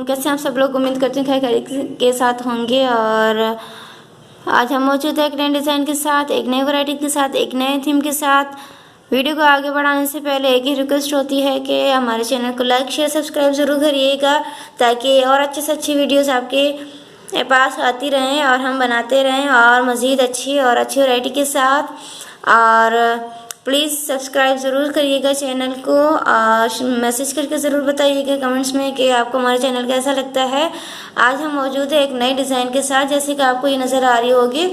कैसे हैं आप सब लोग। उम्मीद करती हूँ खैर के साथ होंगे। और आज हम मौजूद है एक नए डिज़ाइन के साथ, एक नई वैरायटी के साथ, एक नए थीम के साथ। वीडियो को आगे बढ़ाने से पहले एक ही रिक्वेस्ट होती है कि हमारे चैनल को लाइक शेयर सब्सक्राइब ज़रूर करिएगा, ताकि और अच्छी से अच्छी वीडियोज़ आपके पास आती रहें और हम बनाते रहें और मज़ीद अच्छी वैरायटी के साथ। और प्लीज़ सब्सक्राइब ज़रूर करिएगा चैनल को और मैसेज करके ज़रूर बताइएगा कमेंट्स में कि आपको हमारा चैनल कैसा लगता है। आज हम मौजूद है एक नई डिज़ाइन के साथ, जैसे कि आपको ये नज़र आ रही होगी।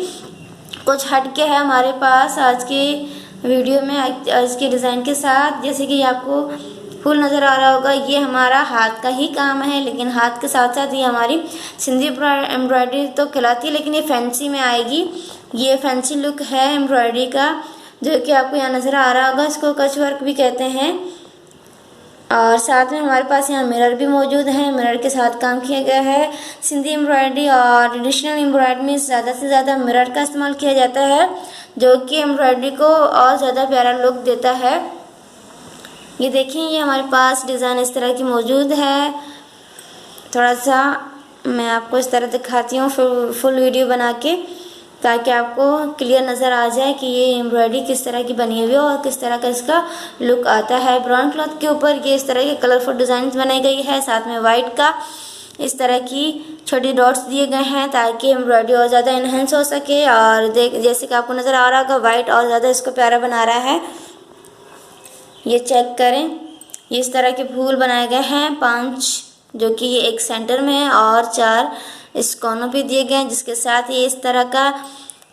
कुछ हटके है हमारे पास आज की वीडियो में, आज के डिज़ाइन के साथ। जैसे कि आपको फुल नज़र आ रहा होगा, ये हमारा हाथ का ही काम है, लेकिन हाथ के साथ साथ ये हमारी सिंधी एम्ब्रॉयडरी तो कहलाती है, लेकिन ये फैंसी में आएगी। ये फैंसी लुक है एम्ब्रॉयडरी का, जो कि आपको यहाँ नज़र आ रहा होगा। इसको कच वर्क भी कहते हैं। और साथ में हमारे पास यहाँ मिरर भी मौजूद है, मिरर के साथ काम किया गया है। सिंधी एम्ब्रॉयडरी और ट्रेडिशनल एम्ब्रॉयडरी में ज़्यादा से ज़्यादा मिरर का इस्तेमाल किया जाता है, जो कि एम्ब्रॉयडरी को और ज़्यादा प्यारा लुक देता है। ये देखिए, ये हमारे पास डिज़ाइन इस तरह की मौजूद है। थोड़ा सा मैं आपको इस तरह दिखाती हूँ फुल वीडियो बना के, ताकि आपको क्लियर नज़र आ जाए कि ये एम्ब्रॉयडरी किस तरह की बनी हुई है और किस तरह का इसका लुक आता है। ब्राउन क्लॉथ के ऊपर ये इस तरह के कलरफुल डिज़ाइन बनाई गई है, साथ में वाइट का इस तरह की छोटी डॉट्स दिए गए हैं, ताकि एम्ब्रॉयडरी और ज़्यादा इन्हेंस हो सके। और जैसे कि आपको नज़र आ रहा होगा, वाइट और ज़्यादा इसको प्यारा बना रहा है। ये चेक करें, ये इस तरह के फूल बनाए गए हैं 5, जो कि ये एक सेंटर में है और 4 इस कोनों पे दिए गए हैं, जिसके साथ ये इस तरह का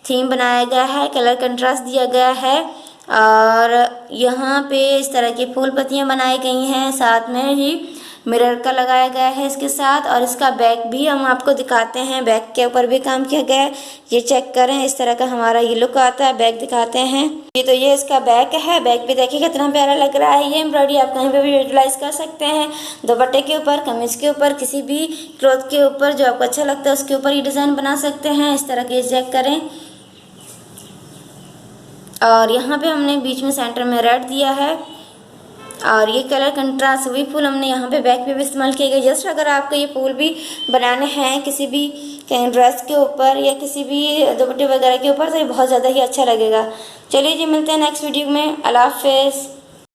थीम बनाया गया है, कलर कंट्रास्ट दिया गया है। और यहाँ पे इस तरह की फूल पत्तियाँ बनाई गई हैं, साथ में ही मिरर का लगाया गया है इसके साथ। और इसका बैक भी हम आपको दिखाते हैं, बैक के ऊपर भी काम किया गया है। ये चेक करें, इस तरह का हमारा ये लुक आता है। बैक दिखाते हैं, ये इसका बैक है। बैक भी देखिए कितना प्यारा लग रहा है। ये एम्ब्रॉयडरी आप कहीं पे भी यूटिलाइज कर सकते हैं, दुपट्टे के ऊपर, कमीज के ऊपर, किसी भी क्लॉथ के ऊपर जो आपको अच्छा लगता है उसके ऊपर ये डिज़ाइन बना सकते हैं। इस तरह के चेक करें। और यहाँ पे हमने बीच में सेंटर में रेड दिया है, और ये कलर कंट्रास्ट वही फूल हमने यहाँ पे बैक पे भी इस्तेमाल किए गए। जस्ट अगर आपको ये फूल भी बनाने हैं किसी भी ड्रेस के ऊपर या किसी भी दुपट्टे वगैरह के ऊपर, तो ये बहुत ज़्यादा ही अच्छा लगेगा। चलिए जी, मिलते हैं नेक्स्ट वीडियो में। अल्लाह हाफ़िज़।